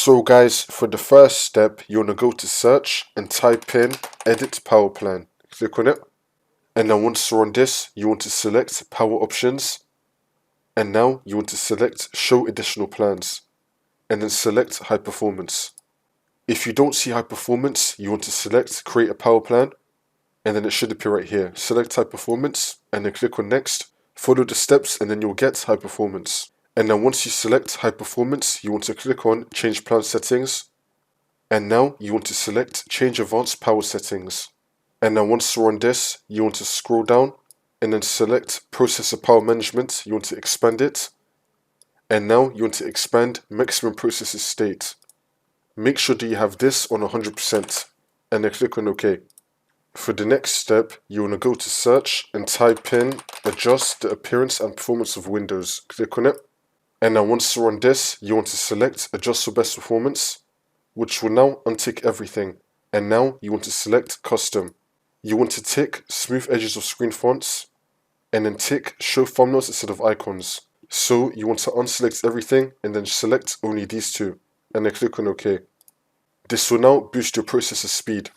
So guys, for the first step, you want to go to search and type in edit power plan. Click on it. And now once you're on this, you want to select power options. And now you want to select show additional plans. And then select high performance. If you don't see high performance, you want to select create a power plan. And then it should appear right here. Select high performance and then click on next. Follow the steps and then you'll get high performance. And now once you select high performance, you want to click on change plan settings. And now you want to select change advanced power settings. And now once you're on this, you want to scroll down and then select processor power management. You want to expand it. And now you want to expand maximum processor state. Make sure that you have this on 100% and then click on OK. For the next step, you want to go to search and type in adjust the appearance and performance of Windows. Click on it. And now once you're on this, you want to select adjust for best performance, which will now untick everything. And now you want to select custom. You want to tick smooth edges of screen fonts and then tick show thumbnails instead of icons. So you want to unselect everything and then select only these two and then click on OK. This will now boost your processor speed.